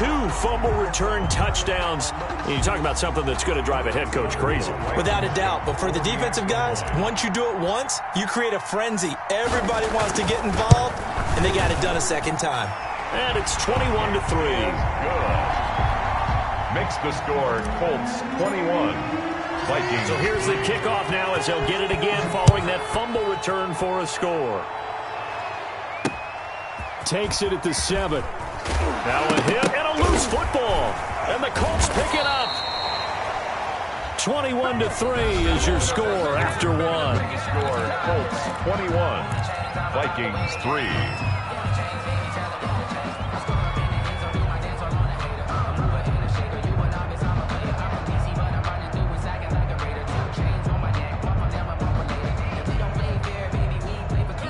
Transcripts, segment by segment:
2 fumble return touchdowns. And you talk about something that's going to drive a head coach crazy. Without a doubt. But for the defensive guys, once you do it once, you create a frenzy. Everybody wants to get involved, and they got it done a second time. And it's 21-3. Good. Makes the score Colts 21. Vikings. So here's the kickoff now as they'll get it again following that fumble return for a score. Takes it at the 7. Now a hit and a loose football. And the Colts pick it up. 21-3 is your score after 1. Score Colts 21. Vikings 3.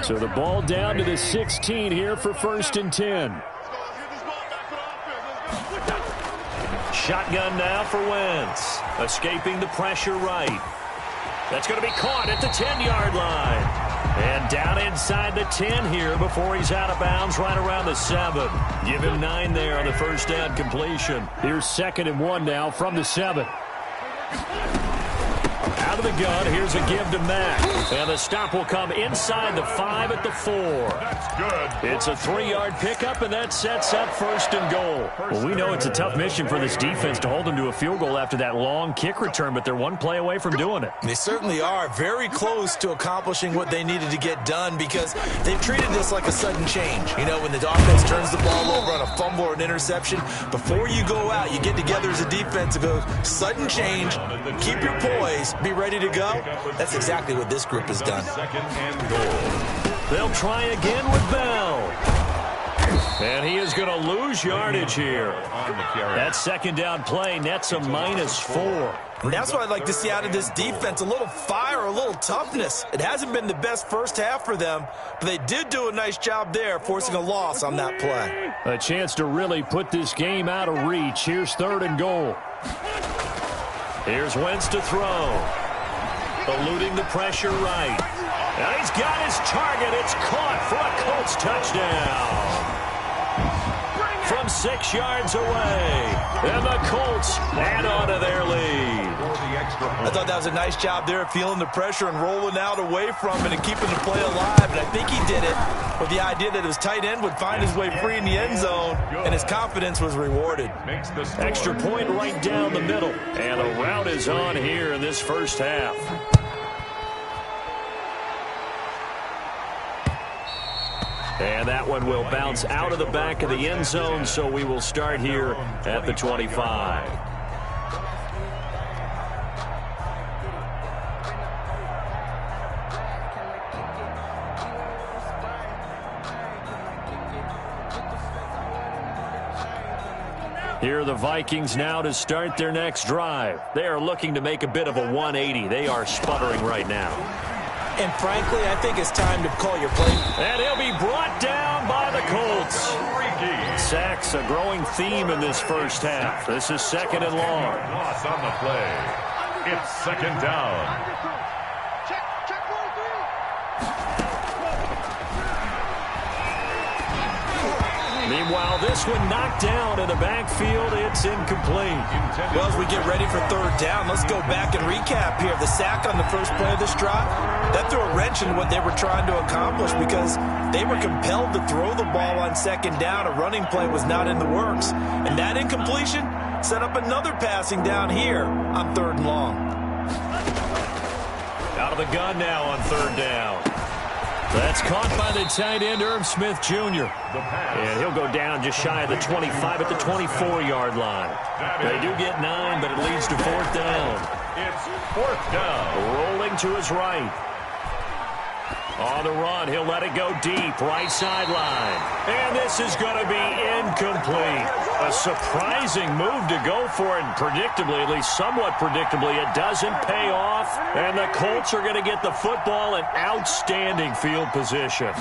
So the ball down to the 16 here for 1st and 10. Shotgun now for Wentz. Escaping the pressure right. That's going to be caught at the 10-yard line. And down inside the 10 here before he's out of bounds right around the 7. Give him 9 there on the first down completion. Here's 2nd and 1 now from the 7. Out of the gun, here's a give to Mack. And the stop will come inside the 5 at the 4. That's good. It's a 3-yard pickup, and that sets up 1st and goal. Well, we know it's a tough mission for this defense to hold them to a field goal after that long kick return, but they're one play away from doing it. They certainly are very close to accomplishing what they needed to get done because they've treated this like a sudden change. You know, when the offense turns the ball over on a fumble or an interception, before you go out, you get together as a defense and go, sudden change, keep your poise, be ready to go. That's exactly what this group has done. 2nd and goal. They'll try again with Bell. And he is going to lose yardage here. That 2nd down play nets a -4. And that's what I'd like to see out of this defense, a little fire, a little toughness. It hasn't been the best first half for them, but they did do a nice job there, forcing a loss on that play. A chance to really put this game out of reach. Here's 3rd and goal. Here's Wentz to throw. Eluding the pressure right. And he's got his target. It's caught for a Colts touchdown. From 6 yards away. And the Colts add on to their lead. I thought that was a nice job there, feeling the pressure and rolling out away from it and keeping the play alive. And I think he did it with the idea that his tight end would find his way free in the end zone, and his confidence was rewarded. Extra point right down the middle. And a rout is on here in this first half. And that one will bounce out of the back of the end zone, so we will start here at the 25. Here are the Vikings now to start their next drive. They are looking to make a bit of a 180. They are sputtering right now. And frankly, I think it's time to call your play. And he'll be brought down by the Colts. Sacks, a growing theme in this first half. This is 2nd and long. Loss on the play. It's 2nd down. Meanwhile, this one knocked down in the backfield. It's incomplete. Well, as we get ready for 3rd down, let's go back and recap here. The sack on the first play of this drive, that threw a wrench in what they were trying to accomplish because they were compelled to throw the ball on 2nd down. A running play was not in the works. And that incompletion set up another passing down here on 3rd and long. Out of the gun now on 3rd down. That's caught by the tight end, Irv Smith Jr. And he'll go down just shy of the 25 at the 24-yard line. They do get 9, but it leads to 4th down. It's 4th down. Rolling to his right. On the run, he'll let it go deep, right sideline. And this is going to be incomplete. A surprising move to go for it, and predictably, at least somewhat predictably, it doesn't pay off. And the Colts are going to get the football in outstanding field position.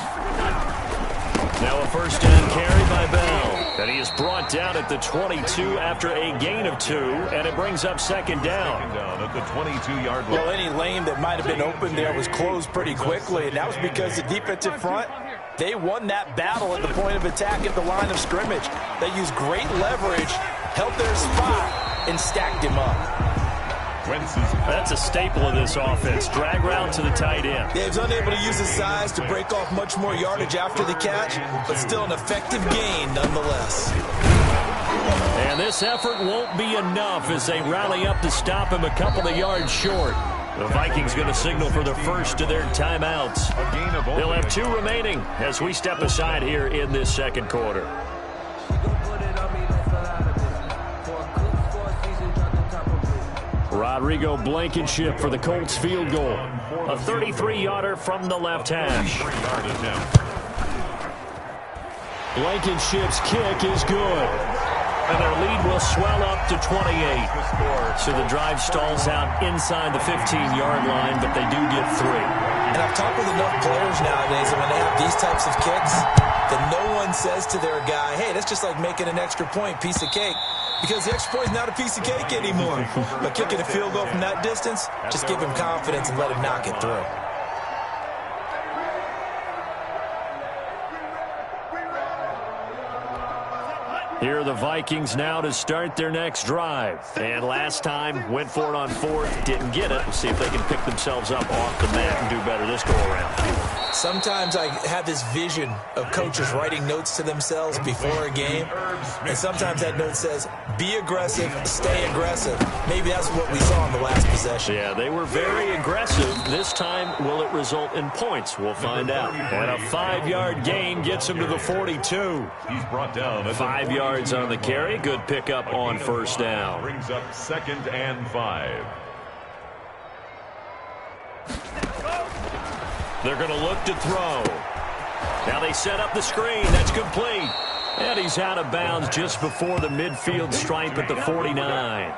Now a 1st down carry by Bell. And he is brought down at the 22 after a gain of 2, and it brings up 2nd down. At the 22-yard line. Any lane that might have been open there was closed pretty quickly, and that was because the defensive front They won that battle at the point of attack at the line of scrimmage. They used great leverage, held their spot, and stacked him up. That's a staple of this offense. Drag route to the tight end. Yeah, he was unable to use his size to break off much more yardage after the catch, but still an effective gain nonetheless. And this effort won't be enough as they rally up to stop him a couple of yards short. The Vikings going to signal for the first of their timeouts. They'll have 2 remaining as we step aside here in this second quarter. Rodrigo Blankenship for the Colts field goal. A 33-yarder from the left hash. Blankenship's kick is good. And their lead will swell up to 28. So the drive stalls out inside the 15-yard line, but they do get 3. And I've talked with enough players nowadays that when they have these types of kicks, that no one says to their guy, hey, that's just like making an extra point, piece of cake. Because the extra point is not a piece of cake anymore. But kicking a field goal from that distance, just give him confidence and let him knock it through. Here are the Vikings now to start their next drive. And last time, went for it on 4th, didn't get it. We'll see if they can pick themselves up off the mat and do better this go-around. Sometimes I have this vision of coaches writing notes to themselves before a game. And sometimes that note says, be aggressive, stay aggressive. Maybe that's what we saw in the last possession. Yeah, they were very aggressive. This time, will it result in points? We'll find out. And a 5-yard gain gets him to the 42. He's brought down 5 yards on the carry. Good pickup on first down. Brings up 2nd and 5. They're going to look to throw. Now they set up the screen. That's complete. And he's out of bounds just before the midfield stripe at the 49.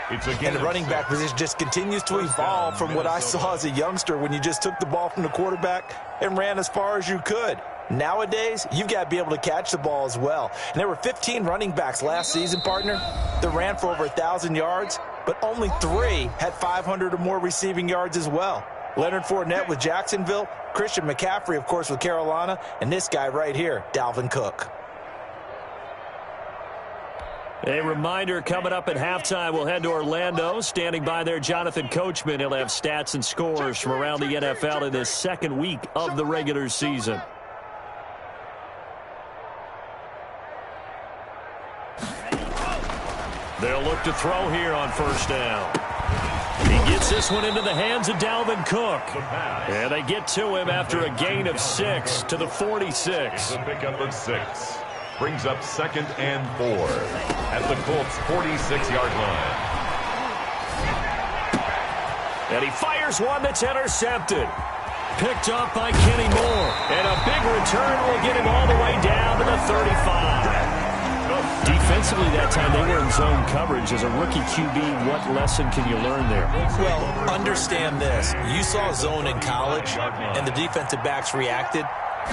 And the running back position just continues to evolve from what I saw as a youngster when you just took the ball from the quarterback and ran as far as you could. Nowadays, you've got to be able to catch the ball as well. And there were 15 running backs last season, partner, that ran for over 1,000 yards, but only 3 had 500 or more receiving yards as well. Leonard Fournette with Jacksonville, Christian McCaffrey, of course, with Carolina, and this guy right here, Dalvin Cook. A reminder coming up at halftime, we'll head to Orlando. Standing by there, Jonathan Coachman. He'll have stats and scores from around the NFL in this second week of the regular season. They'll look to throw here on first down. He gets this one into the hands of Dalvin Cook. And they get to him after a gain of 6 to the 46. The pickup of 6. Brings up 2nd and 4 at the Colts' 46-yard line. And he fires one that's intercepted. Picked up by Kenny Moore. And a big return will get him all the way down to the 35. Defensively that time, they were in zone coverage. As a rookie QB, what lesson can you learn there? Well, understand this. You saw zone in college, and the defensive backs reacted,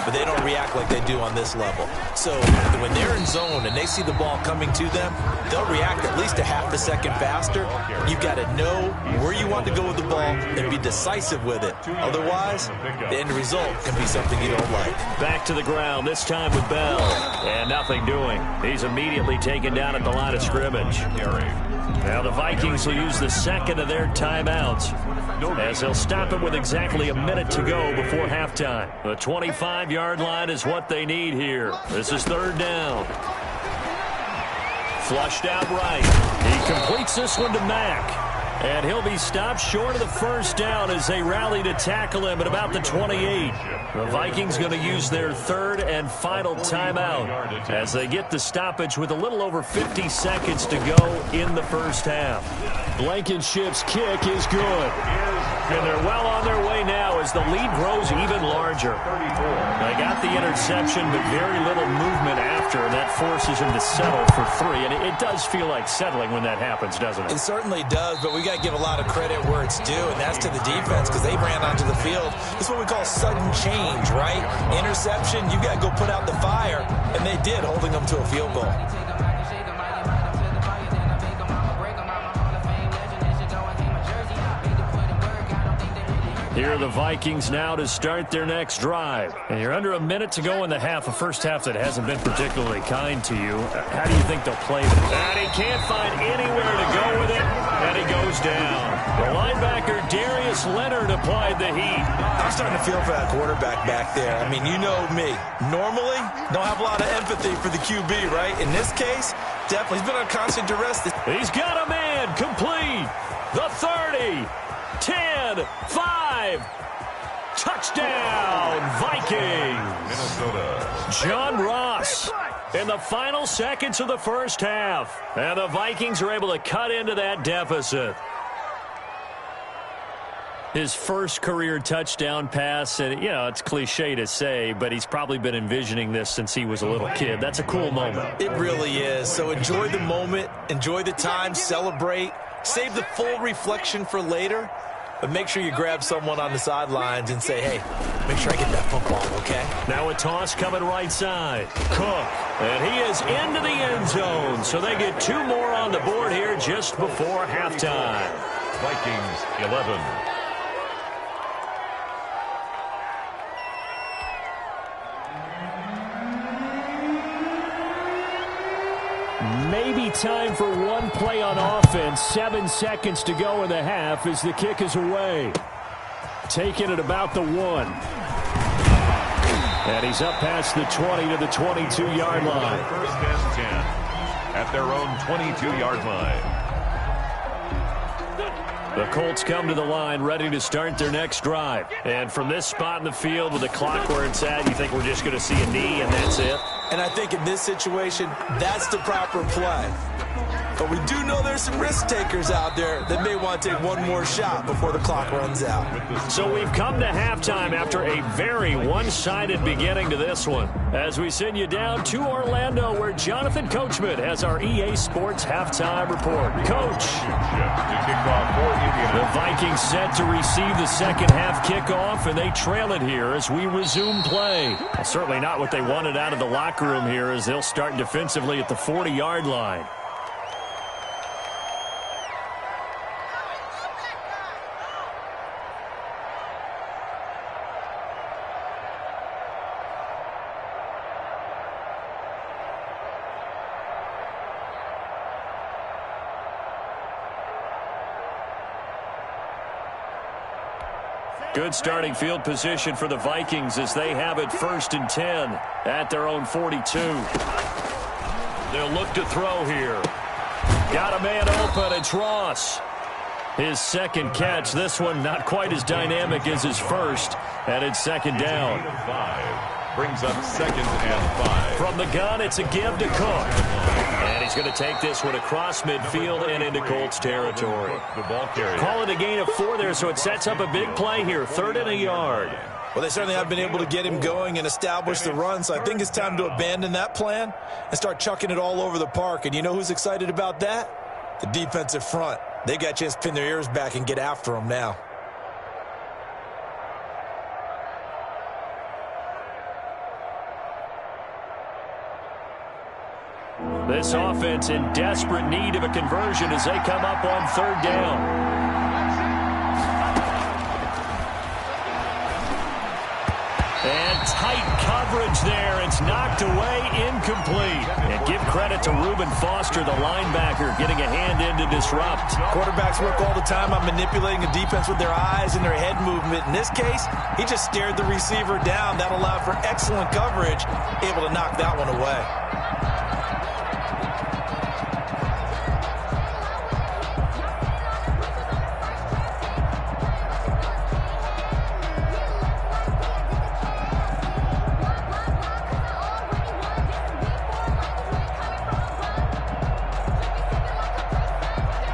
but they don't react like they do on this level. So when they're in zone and they see the ball coming to them, they'll react at least a half a second faster. You've got to know where you want to go with the ball and be decisive with it. Otherwise, the end result can be something you don't like. Back to the ground, this time with Bell. And nothing doing. He's immediately taken down at the line of scrimmage. Now the Vikings will use the second of their timeouts, as they'll stop him with exactly a minute to go before halftime. The 25-yard line is what they need here. This is 3rd down. Flushed out right. He completes this one to Mack. And he'll be stopped short of the first down as they rally to tackle him at about the 28. The Vikings going to use their 3rd and final timeout as they get the stoppage with a little over 50 seconds to go in the first half. Blankenship's kick is good. And they're well on their way now as the lead grows even larger. They got the interception, but very little movement after, and that forces him to settle for 3. And it does feel like settling when that happens, doesn't it? It certainly does, but we got to give a lot of credit where it's due, and that's to the defense because they ran onto the field. This is what we call sudden change, right? Interception, you got to go put out the fire, and they did, holding them to a field goal. Here are the Vikings now to start their next drive. And you're under a minute to go in the half, a first half that hasn't been particularly kind to you. How do you think they'll play this? And he can't find anywhere to go with it, and he goes down. The linebacker, Darius Leonard, applied the heat. I'm starting to feel for that quarterback back there. I mean, you know me. Normally, don't have a lot of empathy for the QB, right? In this case, definitely. He's been on constant duress. He's got a man complete. The 30, 10, 5. Touchdown, Vikings. Minnesota. John Ross in the final seconds of the first half. And the Vikings are able to cut into that deficit. His first career touchdown pass, and, it's cliche to say, but he's probably been envisioning this since he was a little kid. That's a cool moment. It really is. So enjoy the moment, enjoy the time, celebrate, save the full reflection for later, but make sure you grab someone on the sidelines and say, hey, make sure I get that football, okay? Now a toss coming right side. Cook, and he is into the end zone, so they get 2 more on the board here just before halftime. Vikings 11. Maybe time for one play on offense. 7 seconds to go in the half as the kick is away. Taking it about the 1. And he's up past the 20 to the 22-yard line. First and 10 at their own 22-yard line. The Colts come to the line ready to start their next drive. And from this spot in the field with the clock where it's at, you think we're just going to see a knee and that's it? And I think in this situation, that's the proper play. But we do know there's some risk takers out there that may want to take one more shot before the clock runs out. So we've come to halftime after a very one-sided beginning to this one. As we send you down to Orlando, where Jonathan Coachman has our EA Sports halftime report. Coach. The Vikings set to receive the second half kickoff, and they trail it here as we resume play. Well, certainly not what they wanted out of the locker room here, as they'll start defensively at the 40-yard line. Good starting field position for the Vikings as they have it 1st and 10 at their own 42. They'll look to throw here. Got a man open. It's Ross. His second catch. This one not quite as dynamic as his first. And it's second down. Brings up 2nd and 5. From the gun, it's a give to Cook. And he's going to take this one across midfield and into Colts territory. The ball carrier. Call it a gain of 4 there, so it sets up a big play here. 3rd and a yard. Well, they certainly have been able to get him going and establish the run, so I think it's time to abandon that plan and start chucking it all over the park. And you know who's excited about that? The defensive front. They got a chance to pin their ears back and get after him now. This offense in desperate need of a conversion as they come up on 3rd down. And tight coverage there. It's knocked away, incomplete. And give credit to Reuben Foster, the linebacker, getting a hand in to disrupt. Quarterbacks work all the time on manipulating a defense with their eyes and their head movement. In this case, he just stared the receiver down. That allowed for excellent coverage, able to knock that one away.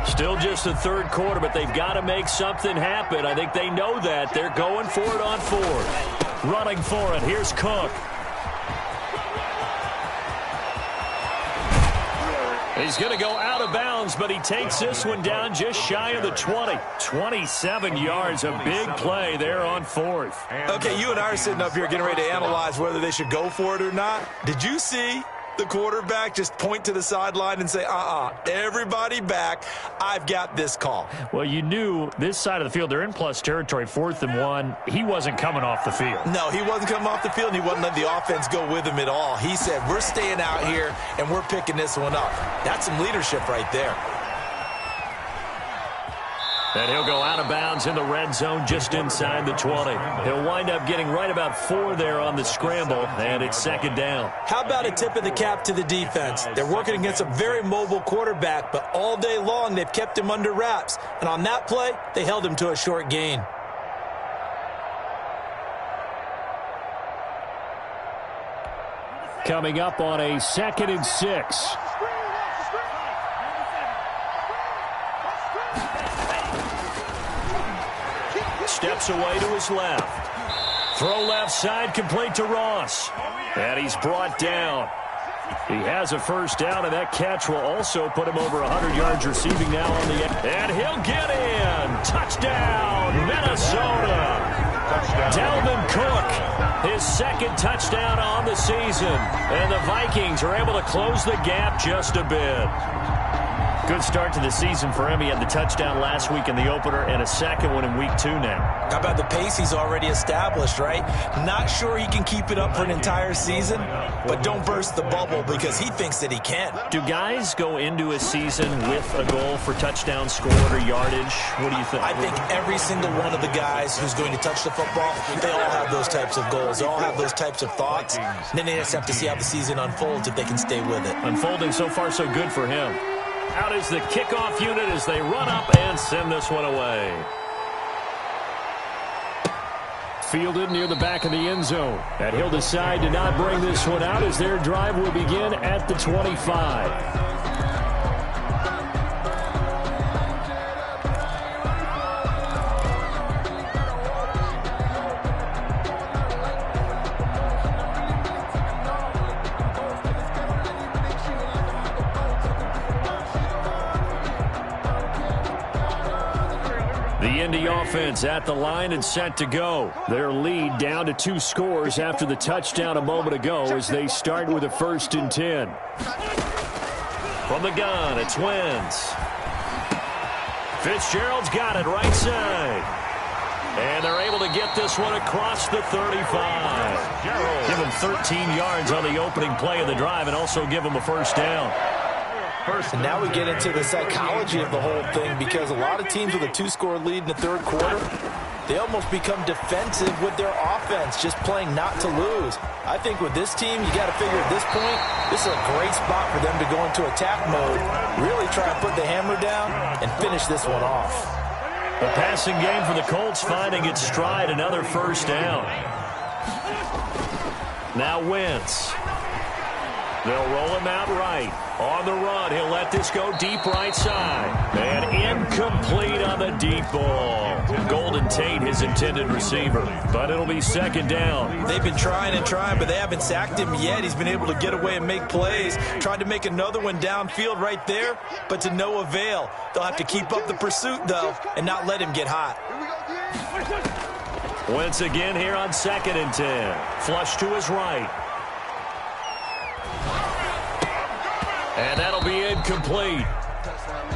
Still just the 3rd quarter, but they've got to make something happen. I think they know that. They're going for it on 4th. Running for it. Here's Cook. He's going to go out of bounds, but he takes this one down just shy of the 20. 27 yards, a big play there on 4th. Okay, you and I are sitting up here getting ready to analyze whether they should go for it or not. Did you see the quarterback, just point to the sideline and say, everybody back. I've got this call. Well, you knew this side of the field, they're in plus territory, 4th and 1. He wasn't coming off the field. No, he wasn't coming off the field, and he wasn't letting the offense go with him at all. He said, we're staying out here, and we're picking this one up. That's some leadership right there. And he'll go out of bounds in the red zone just inside the 20. He'll wind up getting right about 4 there on the scramble, and it's 2nd down. How about a tip of the cap to the defense? They're working against a very mobile quarterback, but all day long they've kept him under wraps. And on that play, they held him to a short gain. Coming up on a 2nd and 6. Steps away to his left. Throw left side, complete to Ross. And he's brought down. He has a first down, and that catch will also put him over 100 yards receiving now on the end. And he'll get in. Touchdown, Minnesota. Dalvin Cook, his 2nd touchdown on the season. And the Vikings are able to close the gap just a bit. Good start to the season for him. He had the touchdown last week in the opener and a 2nd one in week 2 now. How about the pace he's already established, right? Not sure he can keep it up for an entire season, but don't burst the bubble because he thinks that he can. Do guys go into a season with a goal for touchdown scored or yardage? What do you think? I think every single one of the guys who's going to touch the football, they all have those types of goals. They all have those types of thoughts. And then they just have to see how the season unfolds if they can stay with it. Unfolding so far so good for him. Out is the kickoff unit as they run up and send this one away. Fielded near the back of the end zone. And he'll decide to not bring this one out as their drive will begin at the 25. The Indy offense at the line and set to go. Their lead down to 2 scores after the touchdown a moment ago as they start with a 1st and 10. From the gun, it's Wentz. Fitzgerald's got it right side. And they're able to get this one across the 35. Give him 13 yards on the opening play of the drive and also give him a first down. And now we get into the psychology of the whole thing because a lot of teams with a 2-score lead in the 3rd quarter, they almost become defensive with their offense, just playing not to lose. I think with this team, you got to figure at this point, this is a great spot for them to go into attack mode, really try and put the hammer down and finish this one off. The passing game for the Colts finding its stride, another first down. Now Wentz. They'll roll him out right. On the run, he'll let this go deep right side. And incomplete on the deep ball. Golden Tate, his intended receiver. But it'll be 2nd down. They've been trying and trying, but they haven't sacked him yet. He's been able to get away and make plays. Tried to make another one downfield right there, but to no avail. They'll have to keep up the pursuit, though, and not let him get hot. Once again here on 2nd and 10. Flush to his right. And that'll be incomplete.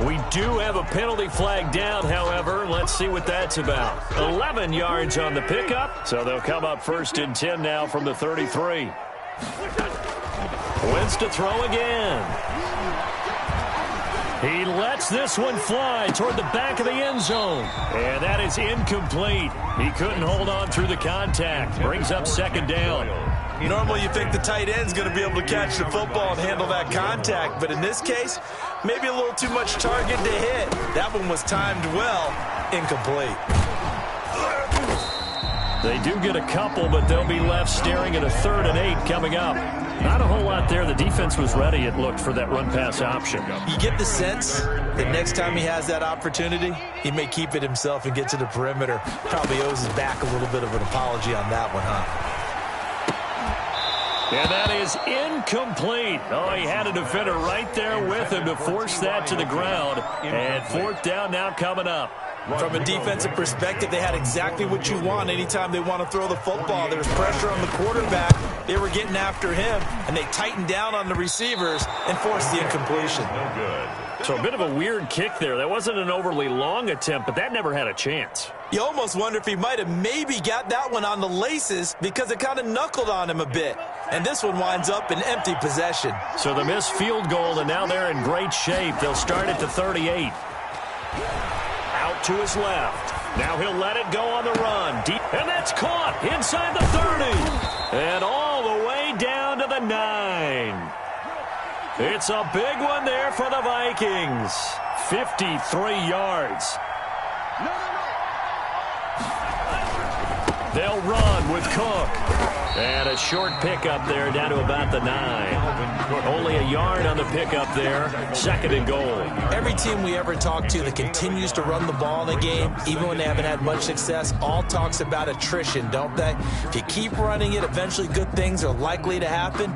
We do have a penalty flag down, however. Let's see what that's about. 11 yards on the pickup, so they'll come up 1st and 10 now from the 33. Wentz to throw again. He lets this one fly toward the back of the end zone. And that is incomplete. He couldn't hold on through the contact. Brings up 2nd down. Normally you think the tight end's going to be able to catch the football and handle that contact, but in this case, maybe a little too much target to hit. That one was timed well, incomplete. They do get a couple, but they'll be left staring at a 3rd and 8 coming up. Not a whole lot there. The defense was ready, it looked, for that run-pass option. You get the sense that next time he has that opportunity, he may keep it himself and get to the perimeter. Probably owes his back a little bit of an apology on that one, huh? And that is incomplete. Oh, he had a defender right there with him to force that to the ground. And 4th down now coming up. From a defensive perspective, they had exactly what you want anytime they want to throw the football. There was pressure on the quarterback. They were getting after him, and they tightened down on the receivers and forced the incompletion. No good. So a bit of a weird kick there. That wasn't an overly long attempt, but that never had a chance. You almost wonder if he might have maybe got that one on the laces because it kind of knuckled on him a bit. And this one winds up in empty possession. So the missed field goal, and now they're in great shape. They'll start at the 38. Out to his left. Now he'll let it go on the run. Deep, and that's caught inside the 30. And all the way down to the 9. It's a big one there for the Vikings. 53 yards. They'll run with Cook. And a short pickup there down to about the 9. Only a yard on the pickup there. 2nd and goal. Every team we ever talk to that continues to run the ball in a game, even when they haven't had much success, all talks about attrition, don't they? If you keep running it, eventually good things are likely to happen.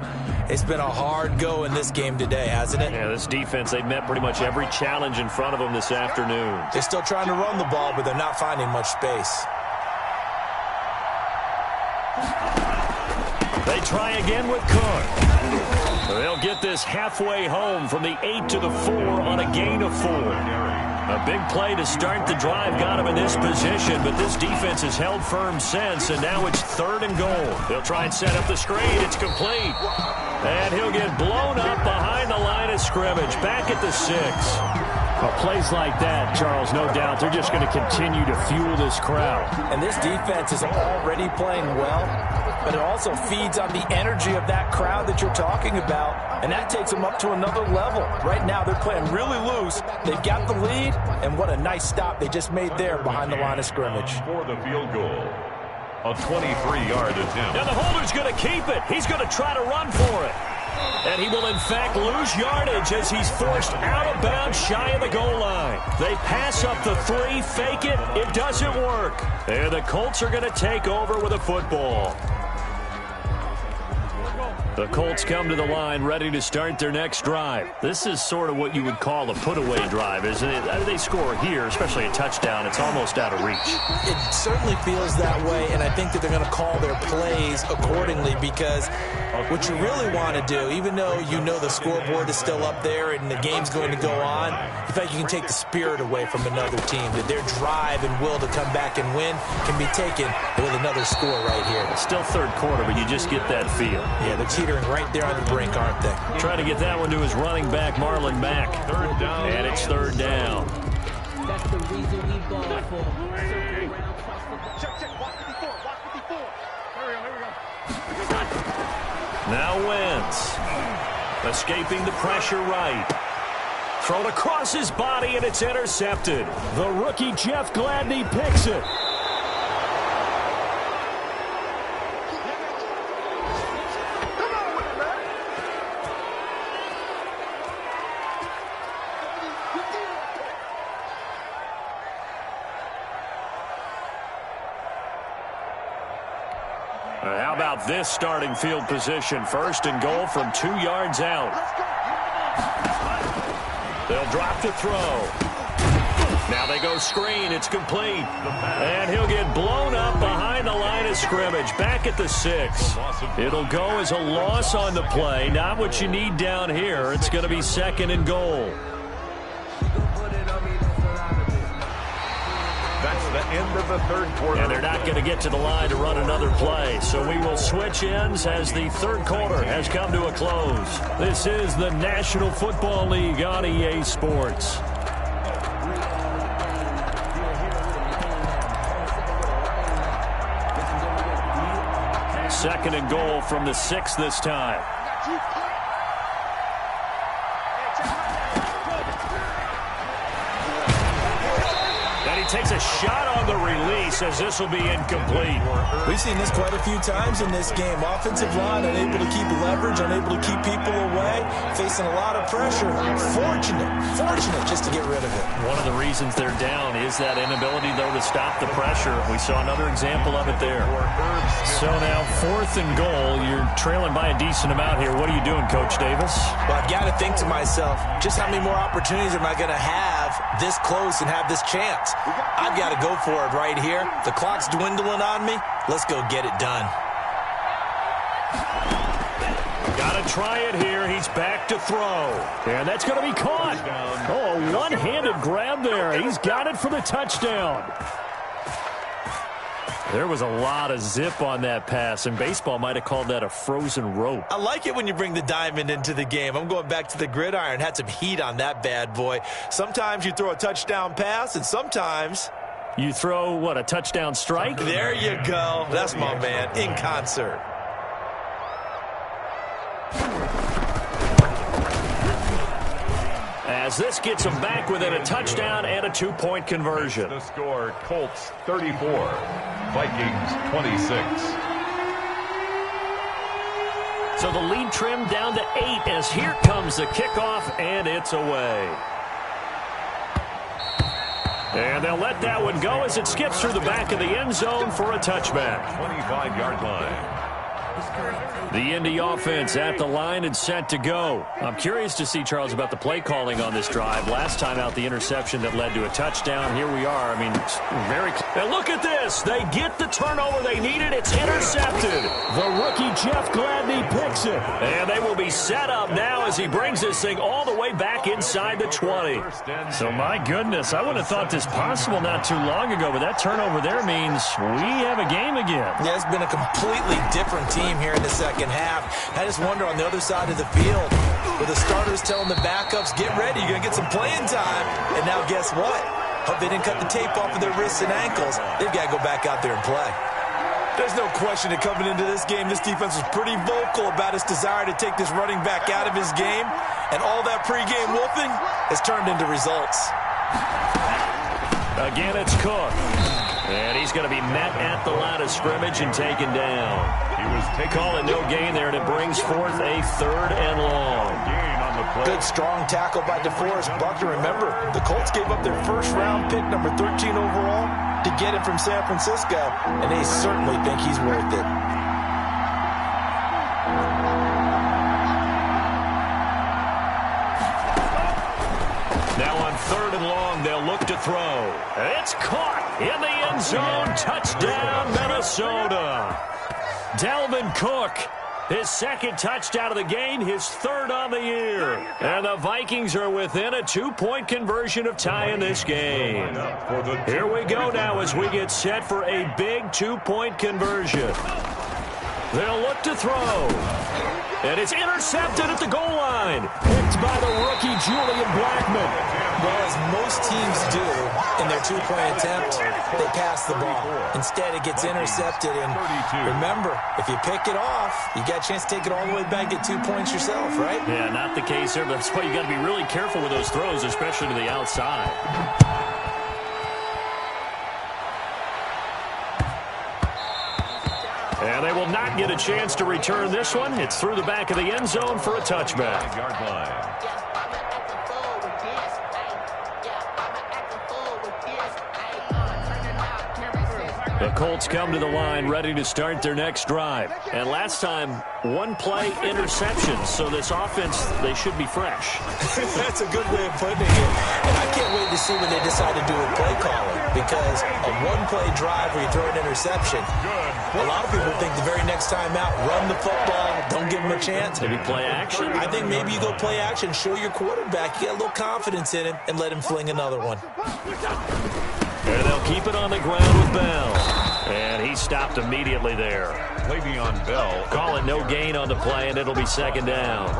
It's been a hard go in this game today, hasn't it? Yeah, this defense, they've met pretty much every challenge in front of them this afternoon. They're still trying to run the ball, but they're not finding much space. They try again with Cook. They'll get this halfway home from the 8 to the 4 on a gain of 4. A big play to start the drive got him in this position, but this defense has held firm since, and now it's 3rd and goal. They'll try and set up the screen. It's complete. And he'll get blown up behind the line of scrimmage, back at the 6. Well, plays like that, Charles, no doubt, they're just going to continue to fuel this crowd. And this defense is already playing well, but it also feeds on the energy of that crowd that you're talking about, and that takes them up to another level. Right now, they're playing really loose. They've got the lead, and what a nice stop they just made there behind the line of scrimmage. For the field goal, a 23-yard attempt. Now the holder's going to keep it. He's going to try to run for it. And he will, in fact, lose yardage as he's forced out of bounds shy of the goal line. They pass up the 3, fake it. It doesn't work. And the Colts are going to take over with a football. The Colts come to the line ready to start their next drive. This is sort of what you would call a put-away drive, isn't it? They score here, especially a touchdown. It's almost out of reach. It certainly feels that way, and I think that they're going to call their plays accordingly because what you really want to do, even though you know the scoreboard is still up there and the game's going to go on, in fact, you can take the spirit away from another team, that their drive and will to come back and win can be taken with another score right here. It's still 3rd quarter, but you just get that feel. Yeah, they're teetering right there on the brink, aren't they? Trying to get that one to his running back, Marlon Mack. 3rd down. And it's 3rd down. That's the reason we ball for. Now Wentz. Escaping the pressure right. Thrown across his body, and it's intercepted. The rookie Jeff Gladney picks it. How about this starting field position? 1st and goal from 2 yards out. They'll drop to throw. Now they go screen. It's complete. And he'll get blown up behind the line of scrimmage. Back at the 6. It'll go as a loss on the play. Not what you need down here. It's going to be 2nd and goal. That's the end of the 3rd quarter. And they're not going to get to the line to run another play. So we will switch ends as the 3rd quarter has come to a close. This is the National Football League on EA Sports. Second and goal from the 6 this time. Takes a shot on the release as this will be incomplete. We've seen this quite a few times in this game. Offensive line unable to keep leverage, unable to keep people away, facing a lot of pressure. Fortunate just to get rid of it. One of the reasons they're down is that inability, though, to stop the pressure. We saw another example of it there. So now 4th and goal. You're trailing by a decent amount here. What are you doing, Coach Davis? Well, I've got to think to myself, just how many more opportunities am I going to have this close and have this chance? I've got to go for it right here. The clock's dwindling on me. Let's go get it done. Got to try it here. He's back to throw. And that's going to be caught. Oh, a one-handed grab there. He's got it for the touchdown. There was a lot of zip on that pass, and baseball might have called that a frozen rope. I like it when you bring the diamond into the game. I'm going back to the gridiron. Had some heat on that bad boy. Sometimes you throw a touchdown pass, and sometimes you throw, what, a touchdown strike? There you go. That's my man, in concert. As this gets them back within a touchdown and a two-point conversion. The score, Colts 34, Vikings 26. So the lead trimmed down to 8 as here comes the kickoff, and it's away. And they'll let that one go as it skips through the back of the end zone for a touchback. 25-yard line. The Indy offense at the line and set to go. I'm curious to see, Charles, about the play calling on this drive. Last time out, the interception that led to a touchdown. Here we are. I mean, very close. And look at this. They get the turnover they needed. It's intercepted. The rookie Jeff Gladney picks it. And they will be set up now as he brings this thing all the way back inside the 20. So, my goodness, I would have thought this possible not too long ago, but that turnover there means we have a game again. Yeah, it's been a completely different team here in the second half. I just wonder on the other side of the field, with the starters telling the backups, get ready, you're going to get some playing time. And now guess what? Hope they didn't cut the tape off of their wrists and ankles. They've got to go back out there and play. There's no question that coming into this game, this defense was pretty vocal about its desire to take this running back out of his game. And all that pregame wolfing has turned into results. Again, it's Cook. And he's going to be met at the line of scrimmage and taken down. Call it no gain there, and it brings forth a 3rd and long. Good strong tackle by DeForest Buckner. Remember, the Colts gave up their first-round pick, number 13 overall, to get him from San Francisco, and they certainly think he's worth it. Now on 3rd and long, they'll look to throw. It's caught in the end zone. Touchdown, Minnesota. Dalvin Cook, his 2nd touchdown of the game, his 3rd on the year. And the Vikings are within a 2-point conversion of tying this game. Here we go now as we get set for a big 2-point conversion. They'll look to throw. And it's intercepted at the goal line. Picked by the rookie Julian Blackmon. Well, as most teams do in their 2-point attempt, they pass the ball. Instead, it gets intercepted. And remember, if you pick it off, you got a chance to take it all the way back, get 2 points yourself, right? Yeah, not the case here. That's why you got to be really careful with those throws, especially to the outside. And they will not get a chance to return this one. It's through the back of the end zone for a touchback. The Colts come to the line ready to start their next drive. And last time, 1-play interception. So this offense, they should be fresh. That's a good way of putting it. And I can't wait to see when they decide to do a play calling. Because a 1-play drive where you throw an interception, a lot of people think the very next time out, run the football, don't give them a chance. Maybe play action? I think maybe you go play action, show your quarterback, you got a little confidence in him, and let him fling another one. And they'll keep it on the ground with Bell. And he stopped immediately there. Le'Veon Bell. Call it no gain on the play, and it'll be 2nd down.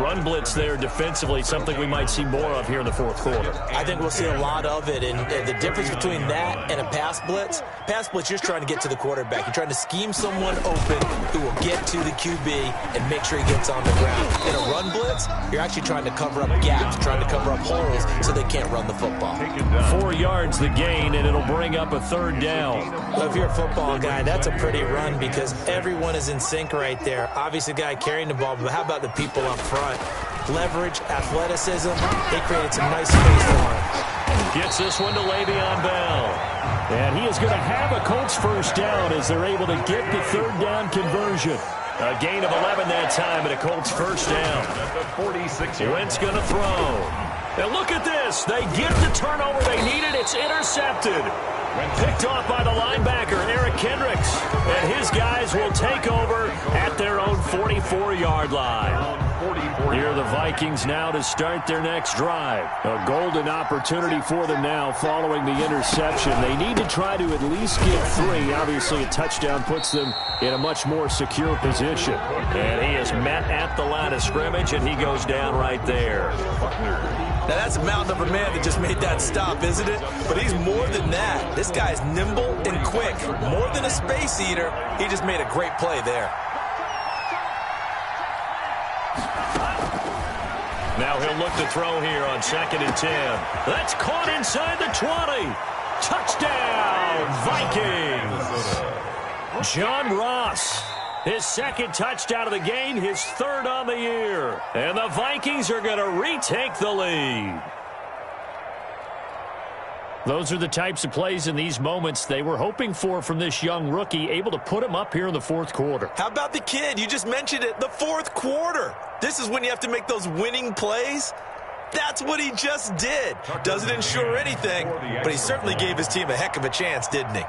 Run blitz there defensively, something we might see more of here in the 4th quarter. I think we'll see a lot of it, and the difference between that and a pass blitz, you're just trying to get to the quarterback. You're trying to scheme someone open who will get to the QB and make sure he gets on the ground. In a run blitz, you're actually trying to cover up gaps, trying to cover up holes so they can't run the football. 4 yards the gain, and it'll bring up a 3rd down. Well, if you're a football guy, that's a pretty run because everyone is in sync right there. Obviously, the guy carrying the ball, but how about the people up front? Leverage, athleticism, they created some nice space for him. Gets this one to Le'Veon Bell. And he is going to have a Colts 1st down as they're able to get the 3rd down conversion. A gain of 11 that time, and a Colts 1st down. At the 46. Wentz going to throw. And look at this. They get the turnover they needed. It's intercepted. Picked off by the linebacker, Eric Kendricks. And his guys will take over at their own 44-yard line. Here are the Vikings now to start their next drive. A golden opportunity for them now following the interception. They need to try to at least get 3. Obviously, a touchdown puts them in a much more secure position. And he is met at the line of scrimmage, and he goes down right there. Now, that's a mountain of a man that just made that stop, isn't it? But he's more than that. This guy's nimble and quick. More than a space eater, he just made a great play there. Now he'll look to throw here on 2nd and 10. That's caught inside the 20. Touchdown, Vikings. John Ross, his 2nd touchdown of the game, his 3rd on the year. And the Vikings are going to retake the lead. Those are the types of plays in these moments they were hoping for from this young rookie, able to put him up here in the 4th quarter. How about the kid? You just mentioned it, the 4th quarter. This is when you have to make those winning plays. That's what he just did. Doesn't ensure anything, but he certainly gave his team a heck of a chance, didn't he?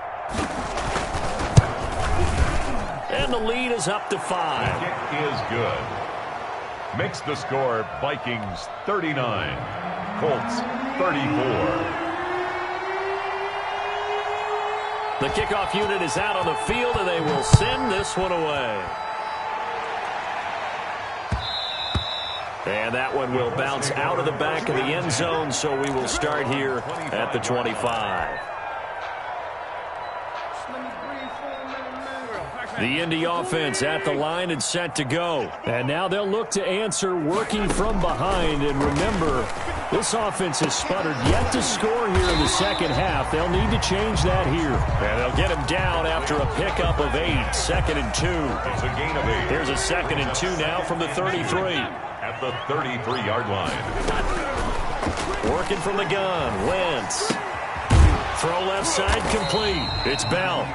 And the lead is up to 5. Kick is good. Makes the score Vikings 39, Colts 34. The kickoff unit is out on the field, and they will send this one away. And that one will bounce out of the back of the end zone, so we will start here at the 25. The Indy offense at the line and set to go. And now they'll look to answer working from behind. And remember, this offense has sputtered yet to score here in the second half. They'll need to change that here. And they'll get him down after a pickup of 8. 2nd and 2. It's a gain of 8. Here's a 2nd and 2 now from the 33. At the 33-yard line. Working from the gun. Wentz. Throw left side complete. It's Bell.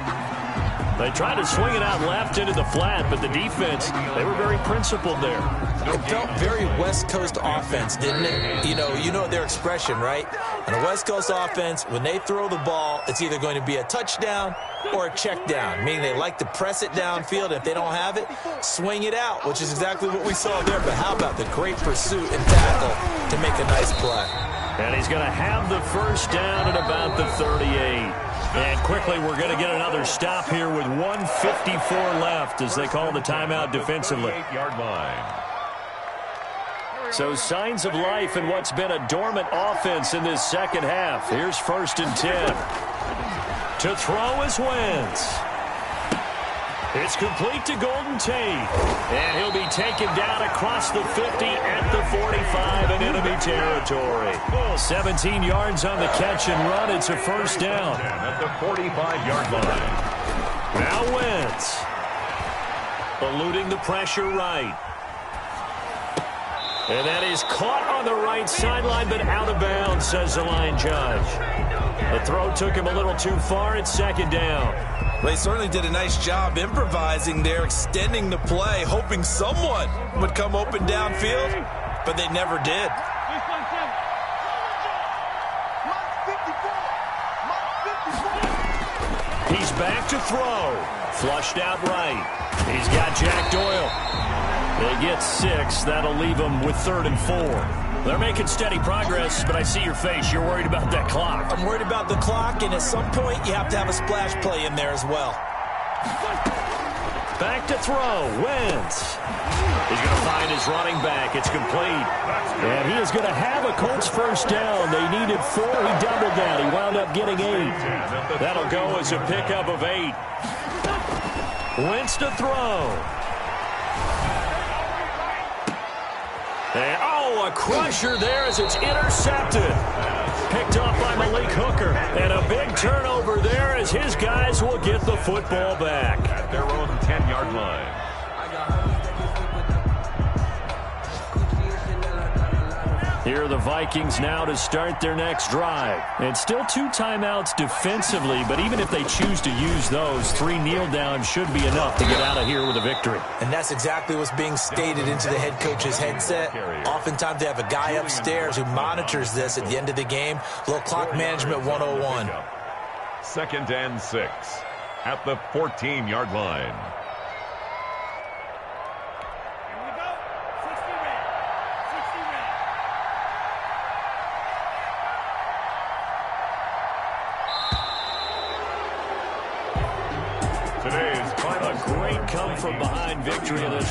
They tried to swing it out left into the flat, but the defense, they were very principled there. It felt very West Coast offense, didn't it? You know their expression, right? On a West Coast offense, when they throw the ball, it's either going to be a touchdown or a check down, meaning they like to press it downfield. If they don't have it, swing it out, which is exactly what we saw there. But how about the great pursuit and tackle to make a nice play? And he's going to have the first down at about the 38. And quickly, we're going to get another stop here with 1:54 left as they call the timeout defensively. 8-yard line. So signs of life in what's been a dormant offense in this second half. Here's 1st and 10. To throw is Wentz. It's complete to Golden Tate. And he'll be taken down across the 50 at the 45 in enemy territory. 17 yards on the catch and run. It's a first down. At the 45-yard line. Now Wentz. Eluding the pressure right. And that is caught on the right sideline, but out of bounds, says the line judge. The throw took him a little too far. It's 2nd down. They certainly did a nice job improvising there, extending the play, hoping someone would come open downfield, but they never did. He's back to throw. Flushed out right. He's got Jack Doyle. They get 6. That'll leave them with 3rd and 4. They're making steady progress, but I see your face. You're worried about that clock. I'm worried about the clock, and at some point, you have to have a splash play in there as well. Back to throw. Wentz. He's going to find his running back. It's complete. And he is going to have a Colts first down. They needed 4. He doubled that. He wound up getting 8. That'll go as a pickup of 8. Wentz to throw. And, a crusher there as it's intercepted. Picked off by Malik Hooker. And a big turnover there as his guys will get the football back. At their own 10-yard line. Here are the Vikings now to start their next drive. And still 2 timeouts defensively, but even if they choose to use those, 3 kneel downs should be enough to get out of here with a victory. And that's exactly what's being stated into the head coach's headset. Oftentimes they have a guy upstairs who monitors this at the end of the game. Little clock management 101. 2nd and 6 at the 14-yard line. Today's final, a great come-from-behind victory in this